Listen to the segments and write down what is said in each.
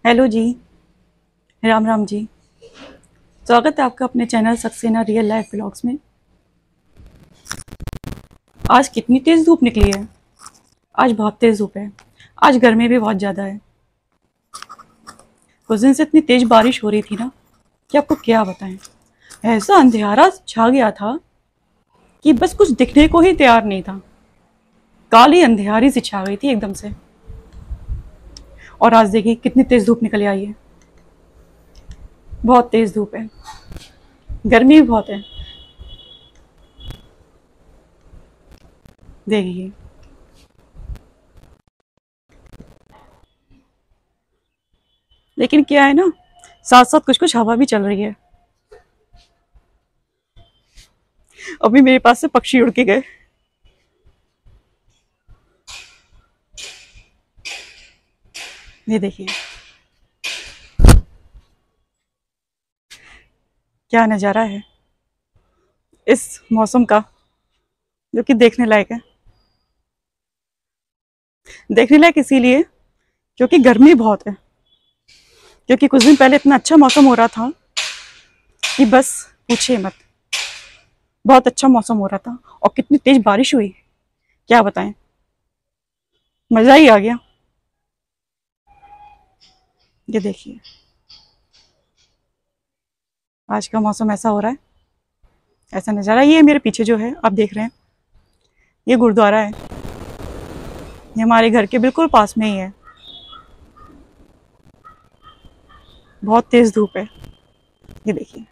Hello जी। राम राम जी। स्वागत है आपका अपने channel Saxena real life vlogs में। आज कितनी तेज़ धूप निकली है। आज बहुत तेज़ धूप है। आज गर्मी भी बहुत ज़्यादा है। कुछ दिन से इतनी तेज़ बारिश हो रही थी ना कि आपको क्या बताएं। ऐसा अंधेरा छा गया था कि बस कुछ दिखने को ही तैयार नहीं था। काली अंधेरी सी छा गई थी एकदम से। और आज देखिए कितनी तेज़ धूप निकल आई है। बहुत तेज़ धूप है। गर्मी भी बहुत है। देखिए लेकिन क्या है ना, साथ साथ कुछ कुछ हवा भी चल रही है। अभी मेरे पास से पक्षी उड़ के गए। ये देखिए क्या नज़ारा है इस मौसम का, जो कि देखने लायक है। देखने लायक इसीलिए क्योंकि गर्मी बहुत है। क्योंकि कुछ दिन पहले इतना अच्छा मौसम हो रहा था कि बस पूछिए मत। बहुत अच्छा मौसम हो रहा था और कितनी तेज बारिश हुई, क्या बताएं। मज़ा ही आ गया। ये देखिए आज का मौसम ऐसा हो रहा है, ऐसा नज़ारा। ये मेरे पीछे जो है आप देख रहे हैं, ये गुरुद्वारा है। ये हमारे घर के बिल्कुल पास में ही है। बहुत तेज धूप है। ये देखिए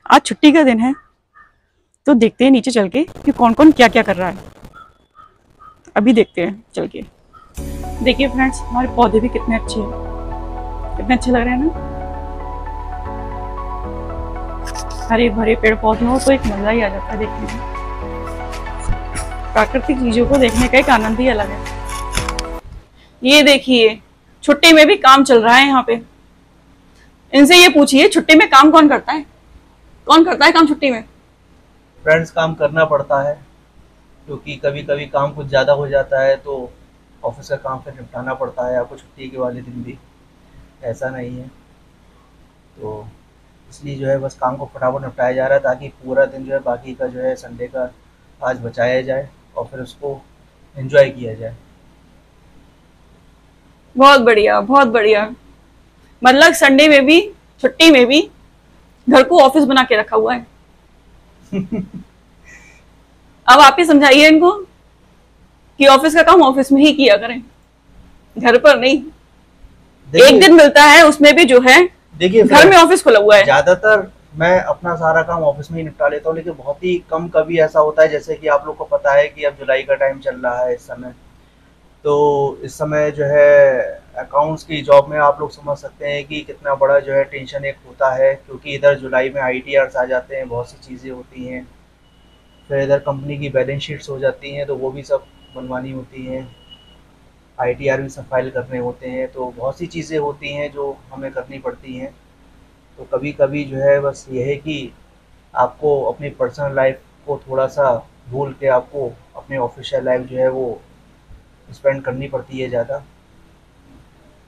आज छुट्टी का दिन है, तो देखते हैं नीचे चल के कि कौन कौन क्या क्या कर रहा है। अभी देखते हैं चल के। देखिए फ्रेंड्स, हमारे पौधे भी कितने अच्छे हैं, कितने अच्छे लग रहे हैं ना। हरे भरे पेड़ पौधे हो तो एक मजा ही आ जाता है देखने में। प्राकृतिक चीजों को देखने का एक आनंद ही अलग है। ये देखिए छुट्टी में भी काम चल रहा है यहाँ पे। इनसे ये पूछिए छुट्टी में काम कौन करता है, कौन करता है काम छुट्टी में। फ्रेंड्स, काम करना पड़ता है क्योंकि कभी कभी काम कुछ ज़्यादा हो जाता है तो ऑफिस का काम फिर निपटाना पड़ता है। आपको छुट्टी के वाले दिन भी ऐसा नहीं है, तो इसलिए जो है बस काम को फटाफट निपटाया जा रहा है ताकि पूरा दिन जो है बाकी का जो है संडे का आज बचाया जाए और फिर उसको एंजॉय किया जाए। बहुत बढ़िया बहुत बढ़िया। मतलब संडे में भी, छुट्टी में भी घर को ऑफिस बना के रखा हुआ है। अब आप ही समझाइए इनको कि ऑफिस का काम ऑफिस में ही किया करें, घर पर नहीं। एक देखिए दिन मिलता है उसमें भी जो है देखिए घर में फ्रेंड्स, ऑफिस खुला हुआ है। ज़्यादातर मैं अपना सारा काम ऑफिस में ही निपटा लेता हूँ, लेकिन बहुत ही कम कभी ऐसा होता है जैसे कि आप लोग को पता है कि अब जुलाई का टाइम चल रहा है इस समय। तो इस समय जो है अकाउंट्स की जॉब में आप लोग समझ सकते हैं कि कितना बड़ा जो है टेंशन एक होता है, क्योंकि इधर जुलाई में आईटीआर्स आ जाते हैं, बहुत सी चीज़ें होती हैं। फिर इधर कंपनी की बैलेंस शीट्स हो जाती हैं तो वो भी सब बनवानी होती हैं। आईटीआर भी सब फाइल करने होते हैं, तो बहुत सी चीज़ें होती हैं जो हमें करनी पड़ती हैं। तो कभी कभी जो है बस ये है कि आपको अपनी पर्सनल लाइफ को थोड़ा सा भूल के आपको अपनी ऑफिशियल लाइफ जो है वो स्पेंड करनी पड़ती है ज़्यादा।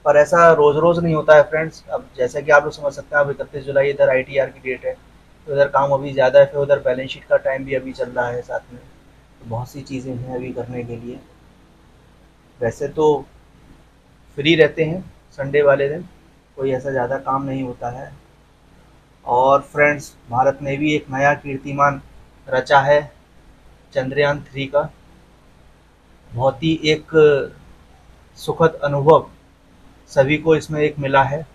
पर ऐसा रोज़ रोज़ नहीं होता है फ्रेंड्स। अब जैसे कि आप लोग समझ सकते हैं, अब 31 जुलाई इधर आईटीआर की डेट है, तो इधर काम अभी ज़्यादा है। फिर उधर बैलेंस शीट का टाइम भी अभी चल रहा है साथ में, तो बहुत सी चीज़ें हैं अभी करने के लिए। वैसे तो फ्री रहते हैं संडे वाले दिन, कोई ऐसा ज़्यादा काम नहीं होता है। और फ्रेंड्स, भारत ने भी एक नया कीर्तिमान रचा है चंद्रयान 3 का। बहुत ही एक सुखद अनुभव सभी को इसमें एक मिला है।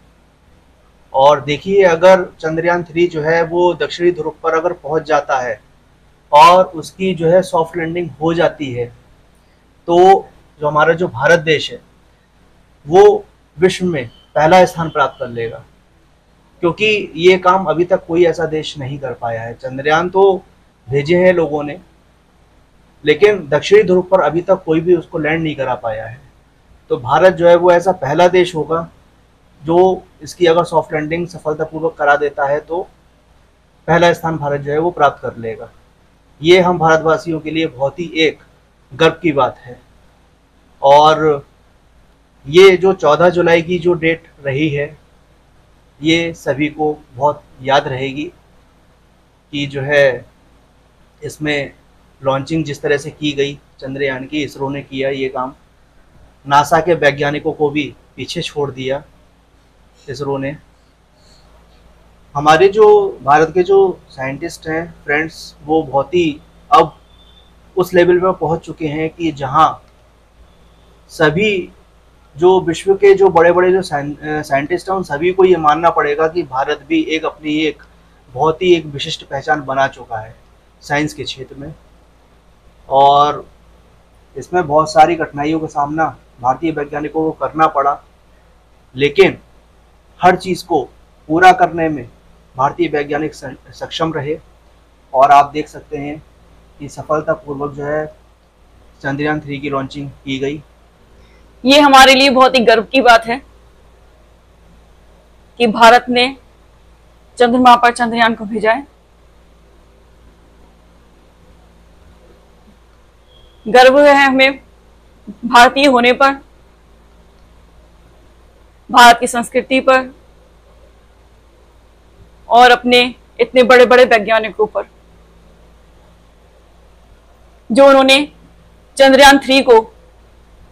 और देखिए, अगर चंद्रयान 3 जो है वो दक्षिणी ध्रुव पर अगर पहुंच जाता है और उसकी जो है सॉफ्ट लैंडिंग हो जाती है, तो जो हमारा जो भारत देश है वो विश्व में पहला स्थान प्राप्त कर लेगा, क्योंकि ये काम अभी तक कोई ऐसा देश नहीं कर पाया है। चंद्रयान तो भेजे हैं लोगों ने, लेकिन दक्षिणी ध्रुव पर अभी तक कोई भी उसको लैंड नहीं करा पाया है। तो भारत जो है वो ऐसा पहला देश होगा जो इसकी अगर सॉफ्ट लैंडिंग सफलतापूर्वक करा देता है तो पहला स्थान भारत जो है वो प्राप्त कर लेगा। ये हम भारतवासियों के लिए बहुत ही एक गर्व की बात है। और ये जो 14 जुलाई की जो डेट रही है, ये सभी को बहुत याद रहेगी कि जो है इसमें लॉन्चिंग जिस तरह से की गई चंद्रयान की, इसरो ने किया ये काम, नासा के वैज्ञानिकों को भी पीछे छोड़ दिया इसरो ने। हमारे जो भारत के जो साइंटिस्ट हैं फ्रेंड्स, वो बहुत ही अब उस लेवल पर पहुंच चुके हैं कि जहां सभी जो विश्व के जो बड़े बड़े जो साइंटिस्ट हैं, उन सभी को ये मानना पड़ेगा कि भारत भी एक अपनी एक बहुत ही एक विशिष्ट पहचान बना चुका है साइंस के क्षेत्र में। और इसमें बहुत सारी कठिनाइयों का सामना भारतीय वैज्ञानिकों को करना पड़ा, लेकिन हर चीज़ को पूरा करने में भारतीय वैज्ञानिक सक्षम रहे। और आप देख सकते हैं कि सफलतापूर्वक जो है चंद्रयान 3 की लॉन्चिंग की गई। ये हमारे लिए बहुत ही गर्व की बात है कि भारत ने चंद्रमा पर चंद्रयान को भेजा है। गर्व है हमें भारतीय होने पर, भारत की संस्कृति पर और अपने इतने बड़े बड़े वैज्ञानिकों पर जो उन्होंने चंद्रयान 3 को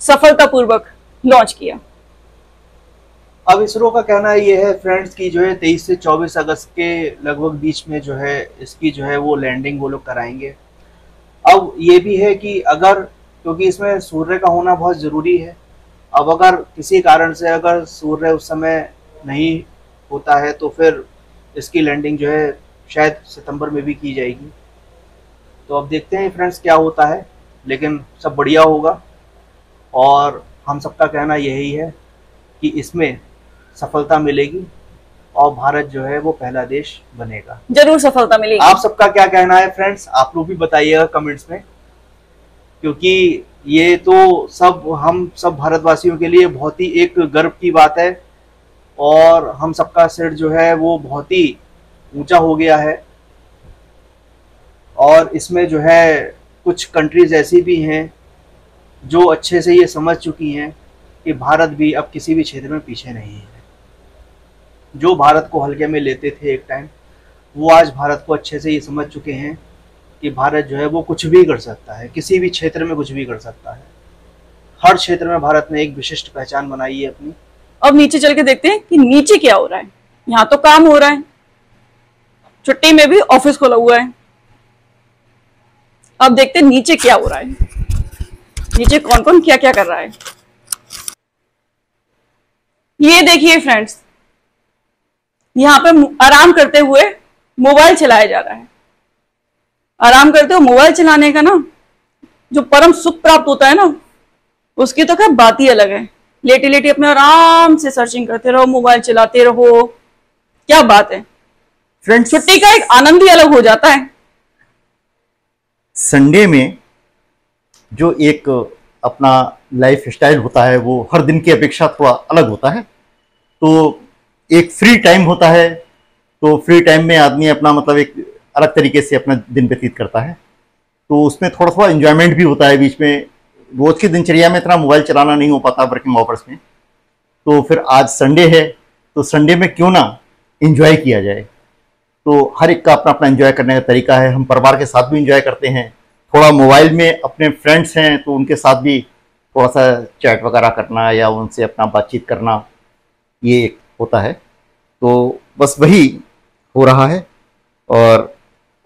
सफलतापूर्वक लॉन्च किया। अब इसरो का कहना ये है फ्रेंड्स कि जो है 23 से 24 अगस्त के लगभग बीच में जो है इसकी जो है वो लैंडिंग वो लोग कराएंगे। अब ये भी है कि अगर, क्योंकि इसमें सूर्य का होना बहुत ज़रूरी है, अब अगर किसी कारण से अगर सूर्य उस समय नहीं होता है तो फिर इसकी लैंडिंग जो है शायद सितंबर में भी की जाएगी। तो अब देखते हैं फ्रेंड्स क्या होता है, लेकिन सब बढ़िया होगा। और हम सबका कहना यही है कि इसमें सफलता मिलेगी और भारत जो है वो पहला देश बनेगा। जरूर सफलता मिलेगी। आप सबका क्या कहना है फ्रेंड्स, आप लोग भी बताइएगा कमेंट्स में, क्योंकि ये तो सब हम सब भारतवासियों के लिए बहुत ही एक गर्व की बात है। और हम सबका सिर जो है वो बहुत ही ऊंचा हो गया है। और इसमें जो है कुछ कंट्रीज ऐसी भी हैं जो अच्छे से ये समझ चुकी हैं कि भारत भी अब किसी भी क्षेत्र में पीछे नहीं है। जो भारत को हल्के में लेते थे एक टाइम, वो आज भारत को अच्छे से ये समझ चुके हैं कि भारत जो है वो कुछ भी कर सकता है, किसी भी क्षेत्र में कुछ भी कर सकता है। हर क्षेत्र में भारत ने एक विशिष्ट पहचान बनाई है अपनी। अब नीचे चल के देखते हैं कि नीचे क्या हो रहा है। यहाँ तो काम हो रहा है, छुट्टी में भी ऑफिस खोला हुआ है। अब देखते हैं नीचे क्या हो रहा है, नीचे कौन कौन क्या क्या कर रहा है। ये देखिए फ्रेंड्स, यहाँ पे आराम करते हुए मोबाइल चलाया जा रहा है। आराम करते हुए मोबाइल चलाने का ना जो परम सुख प्राप्त होता है ना, उसकी तो क्या बात ही अलग है। लेटे लेटे अपने आराम से सर्चिंग करते रहो, मोबाइल चलाते रहो, क्या बात है फ्रेंड्स। छुट्टी का एक आनंद ही अलग हो जाता है। संडे में जो एक अपना लाइफ स्टाइल होता है वो हर दिन की अपेक्षा थोड़ा अलग होता है। तो एक फ्री टाइम होता है, तो फ्री टाइम में आदमी अपना मतलब एक अलग तरीके से अपना दिन व्यतीत करता है। तो उसमें थोड़ा थोड़ा एंजॉयमेंट भी होता है बीच में। रोज की दिनचर्या में इतना मोबाइल चलाना नहीं हो पाता वर्किंग आवर्स में। तो फिर आज संडे है, तो संडे में क्यों ना एंजॉय किया जाए। तो हर एक का अपना अपना एंजॉय करने का तरीका है। हम परिवार के साथ भी एंजॉय करते हैं, थोड़ा मोबाइल में अपने फ्रेंड्स हैं तो उनके साथ भी थोड़ा सा चैट वगैरह करना या उनसे अपना बातचीत करना, ये एक होता है। तो बस वही हो रहा है। और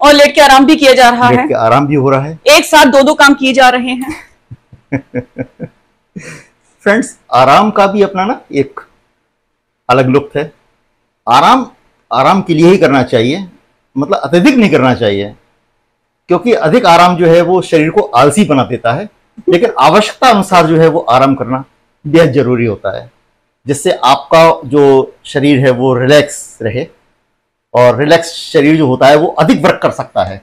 लेट के आराम भी किया जा रहा है, लेट के आराम भी हो रहा है। एक साथ दो दो काम किए जा रहे हैं। फ्रेंड्स, आराम का भी अपना ना एक अलग लुत्फ है। आराम आराम के लिए ही करना चाहिए, मतलब अत्यधिक नहीं करना चाहिए, क्योंकि अधिक आराम जो है वो शरीर को आलसी बना देता है। लेकिन आवश्यकता अनुसार जो है वो आराम करना बेहद जरूरी होता है, जिससे आपका जो शरीर है वो रिलैक्स रहे। और रिलैक्स शरीर जो होता है वो अधिक वर्क कर सकता है।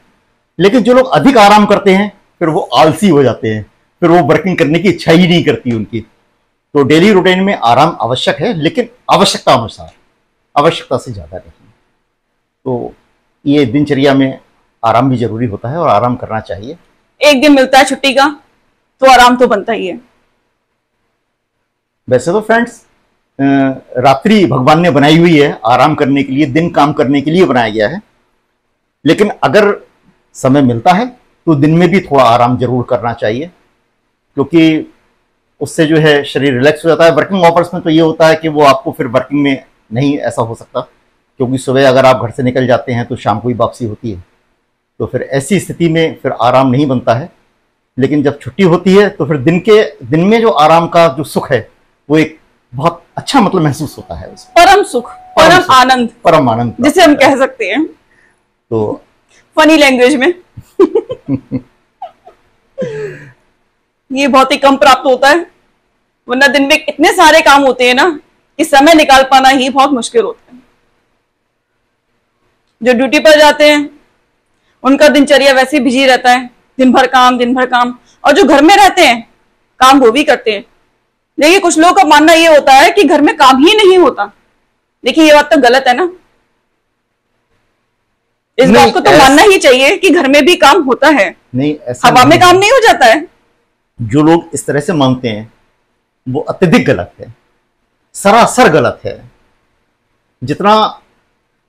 लेकिन जो लोग अधिक आराम करते हैं फिर वो आलसी हो जाते हैं, फिर वो वर्किंग करने की इच्छा ही नहीं करती उनकी। तो डेली रूटीन में आराम आवश्यक है, लेकिन आवश्यकता अनुसार, आवश्यकता से ज़्यादा नहीं। तो ये दिनचर्या में आराम भी जरूरी होता है और आराम करना चाहिए। एक दिन मिलता है छुट्टी का, तो आराम तो बनता ही है। वैसे तो फ्रेंड्स, रात्रि भगवान ने बनाई हुई है आराम करने के लिए, दिन काम करने के लिए बनाया गया है। लेकिन अगर समय मिलता है तो दिन में भी थोड़ा आराम जरूर करना चाहिए, क्योंकि उससे जो है शरीर रिलैक्स हो जाता है। वर्किंग आवर्स में तो ये होता है कि वो आपको फिर वर्किंग में नहीं ऐसा हो सकता, क्योंकि सुबह अगर आप घर से निकल जाते हैं तो शाम को ही वापसी होती है, तो फिर ऐसी स्थिति में फिर आराम नहीं बनता है। लेकिन जब छुट्टी होती है तो फिर दिन में जो आराम का जो सुख है वो एक बहुत अच्छा मतलब महसूस होता है उसमें। परम सुख, परम आनंद जिसे हम कह सकते हैं तो फनी लैंग्वेज में। ये बहुत ही कम प्राप्त होता है, वरना दिन में इतने सारे काम होते हैं ना कि समय निकाल पाना ही बहुत मुश्किल होता है। जो ड्यूटी पर जाते हैं उनका दिनचर्या वैसे बिजी रहता है, दिन भर काम, और जो घर में रहते हैं काम वो भी करते हैं। देखिए कुछ लोगों का मानना ये होता है कि घर में काम ही नहीं होता। देखिए ये बात तो गलत है ना, इस बात को तो मानना ही चाहिए कि घर में भी काम होता है। नहीं, ऐसा हवा में काम नहीं हो जाता है। जो लोग इस तरह से मानते हैं वो अत्यधिक गलत है, सरासर गलत है। जितना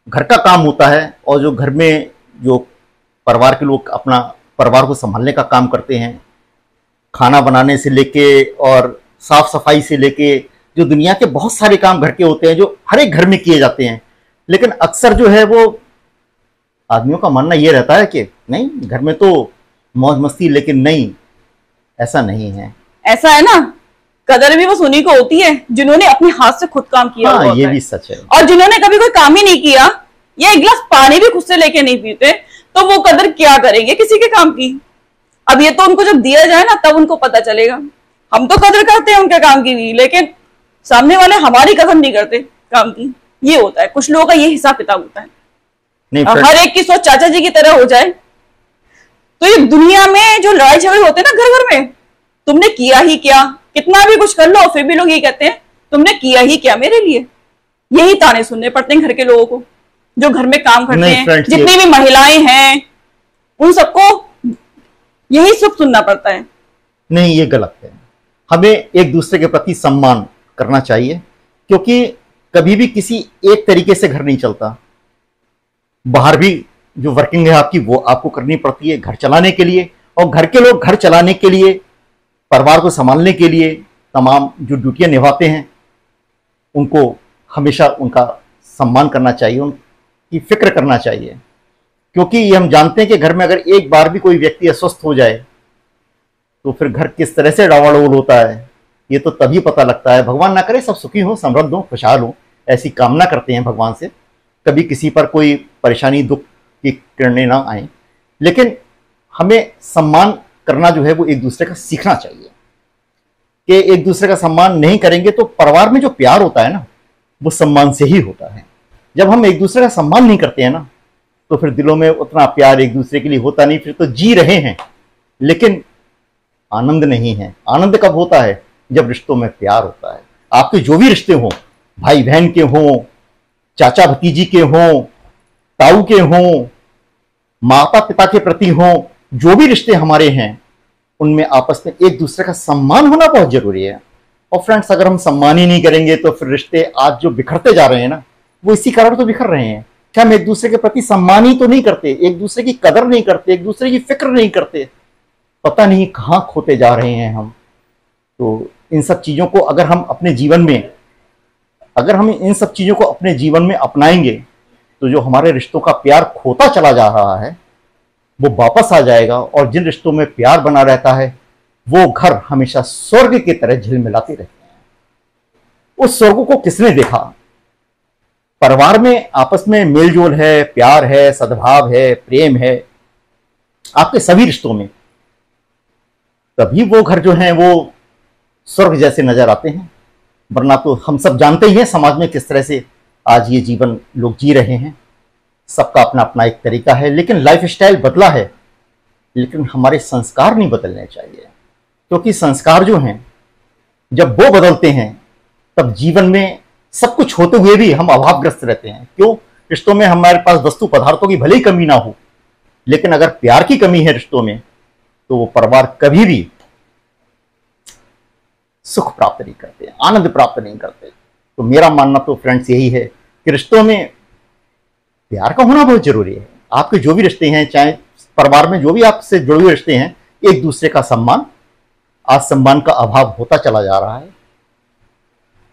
घर का काम होता है और जो घर में जो परिवार के लोग अपना परिवार को संभालने का काम करते हैं, खाना बनाने से लेके और साफ सफाई से लेके, जो दुनिया के बहुत सारे काम घर के होते हैं जो हर एक घर में किए जाते हैं। लेकिन अक्सर जो है वो आदमियों का मानना ये रहता है कि नहीं घर में तो मौज मस्ती, लेकिन नहीं, ऐसा नहीं है। ऐसा है ना, कदर भी बस उन्हीं को होती है जिन्होंने अपने हाथ से खुद काम किया। हाँ, ये भी सच है। और जिन्होंने कभी कोई काम ही नहीं किया या एक गिलास पानी भी खुद से लेके नहीं पीते, तो वो कदर क्या करेंगे किसी के काम की। अब ये तो उनको जब दिया जाए ना तब उनको पता चलेगा। हम तो कदर करते हैं उनके काम की भी, लेकिन सामने वाले हमारी कदर नहीं करते काम की। ये होता है, कुछ लोगों का ये हिसाब किताब होता है। हर एक की सोच चाचा जी की तरह हो जाए तो ये दुनिया में जो लड़ाई झगड़े होते हैं ना घर घर में, तुमने किया ही क्या, कितना भी कुछ कर लो फिर भी लोग यही कहते हैं तुमने किया ही क्या मेरे लिए। यही ताने सुनने पड़ते हैं घर के लोगों को जो घर में काम करते हैं। जितनी भी महिलाएं हैं उन सबको यही सब सुनना पड़ता है। नहीं, ये गलत है। हमें एक दूसरे के प्रति सम्मान करना चाहिए, क्योंकि कभी भी किसी एक तरीके से घर नहीं चलता। बाहर भी जो वर्किंग है आपकी वो आपको करनी पड़ती है घर चलाने के लिए, और घर के लोग घर चलाने के लिए, परिवार को संभालने के लिए तमाम जो ड्यूटियां निभाते हैं उनको हमेशा उनका सम्मान करना चाहिए, उनकी फिक्र करना चाहिए। क्योंकि ये हम जानते हैं कि घर में अगर एक बार भी कोई व्यक्ति अस्वस्थ हो जाए तो फिर घर किस तरह से डावाडोल होता है ये तो तभी पता लगता है। भगवान ना करे सब सुखी हो, समृद्ध हो, खुशहाल हो, ऐसी कामना करते हैं भगवान से। कभी किसी पर कोई परेशानी दुख की किरणें ना आए, लेकिन हमें सम्मान करना जो है वो एक दूसरे का सीखना चाहिए। कि एक दूसरे का सम्मान नहीं करेंगे तो परिवार में जो प्यार होता है ना वो सम्मान से ही होता है। जब हम एक दूसरे का सम्मान नहीं करते हैं ना तो फिर दिलों में उतना प्यार एक दूसरे के लिए होता नहीं। फिर तो जी रहे हैं लेकिन आनंद नहीं है। आनंद कब होता है? जब रिश्तों में प्यार होता है। आपके जो भी रिश्ते हों, भाई बहन के हों, चाचा भतीजी के हों, ताऊ के हों, माता पिता के प्रति हों, जो भी रिश्ते हमारे हैं उनमें आपस में एक दूसरे का सम्मान होना बहुत जरूरी है। और फ्रेंड्स, अगर हम सम्मान ही नहीं करेंगे तो फिर रिश्ते आज जो बिखरते जा रहे हैं ना वो इसी कारण तो बिखर रहे हैं कि हम एक दूसरे के प्रति सम्मान ही तो नहीं करते, एक दूसरे की कदर नहीं करते, एक दूसरे की फिक्र नहीं करते। पता नहीं कहां खोते जा रहे हैं हम। तो इन सब चीजों को अगर हम अपने जीवन में इन सब चीजों को अपने जीवन में अपनाएंगे तो जो हमारे रिश्तों का प्यार खोता चला जा रहा है वो वापस आ जाएगा। और जिन रिश्तों में प्यार बना रहता है वो घर हमेशा स्वर्ग की तरह झिलमिलाते रहते हैं। उस स्वर्ग को किसने देखा? परिवार में आपस में मेलजोल है, प्यार है, सद्भाव है, प्रेम है आपके सभी रिश्तों में, तभी वो घर जो हैं वो स्वर्ग जैसे नजर आते हैं। वरना तो हम सब जानते ही हैं समाज में किस तरह से आज ये जीवन लोग जी रहे हैं। सबका अपना अपना एक तरीका है, लेकिन लाइफ स्टाइल बदला है, लेकिन हमारे संस्कार नहीं बदलने चाहिए। क्योंकि संस्कार जो हैं जब वो बदलते हैं तब जीवन में सब कुछ होते हुए भी हम अभावग्रस्त रहते हैं। क्यों? रिश्तों में हमारे पास वस्तु पदार्थों की भले ही कमी ना हो, लेकिन अगर प्यार की कमी है रिश्तों में तो वो परिवार कभी भी सुख प्राप्त नहीं करते, आनंद प्राप्त नहीं करते। तो मेरा मानना तो फ्रेंड्स यही है कि रिश्तों में प्यार का होना बहुत जरूरी है। आपके जो भी रिश्ते हैं, चाहे परिवार में जो भी आपसे जुड़े हुए रिश्ते हैं, एक दूसरे का सम्मान, आज सम्मान का अभाव होता चला जा रहा है,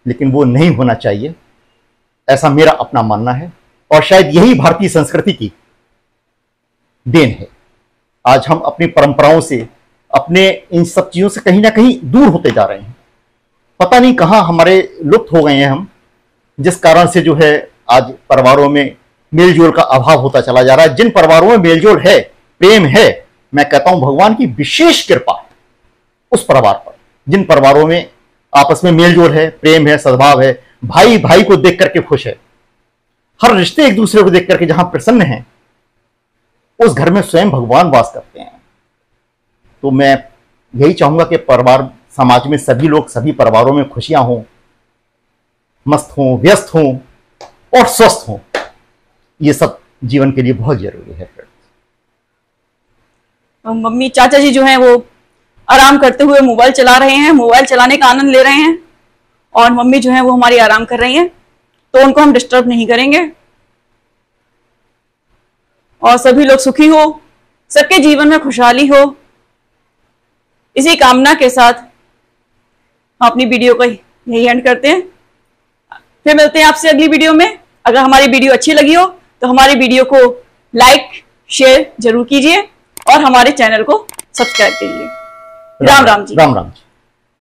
लेकिन वो नहीं होना चाहिए, ऐसा मेरा अपना मानना है। और शायद यही भारतीय संस्कृति की देन है। आज हम अपनी परंपराओं से, अपने इन सब चीजों से कहीं ना कहीं दूर होते जा रहे हैं। पता नहीं कहां हमारे लुप्त हो गए हैं हम, जिस कारण से जो है आज परिवारों में मेलजोल का अभाव होता चला जा रहा है। जिन परिवारों में मेलजोल है, प्रेम है, मैं कहता हूं भगवान की विशेष कृपा है उस परिवार पर। जिन परिवारों में आपस में मेलजोल है, प्रेम है, सद्भाव है, भाई भाई को देख करके खुश है, हर रिश्ते एक दूसरे को देख करके जहां प्रसन्न है, उस घर में स्वयं भगवान वास करते हैं। तो मैं यही चाहूंगा कि परिवार, समाज में सभी लोग, सभी परिवारों में खुशियां हों, मस्त हों, व्यस्त हों और स्वस्थ हों। ये सब जीवन के लिए बहुत जरूरी है। मम्मी चाचा जी जो हैं वो आराम करते हुए मोबाइल चला रहे हैं, मोबाइल चलाने का आनंद ले रहे हैं, और मम्मी जो है वो हमारी आराम कर रही हैं, तो उनको हम डिस्टर्ब नहीं करेंगे। और सभी लोग सुखी हो, सबके जीवन में खुशहाली हो, इसी कामना के साथ हम अपनी वीडियो को यही एंड करते हैं। फिर मिलते हैं आपसे अगली वीडियो में। अगर हमारी वीडियो अच्छी लगी हो तो हमारी वीडियो को लाइक शेयर जरूर कीजिए और हमारे चैनल को सब्सक्राइब कीजिए। राम राम जी। राम राम जी।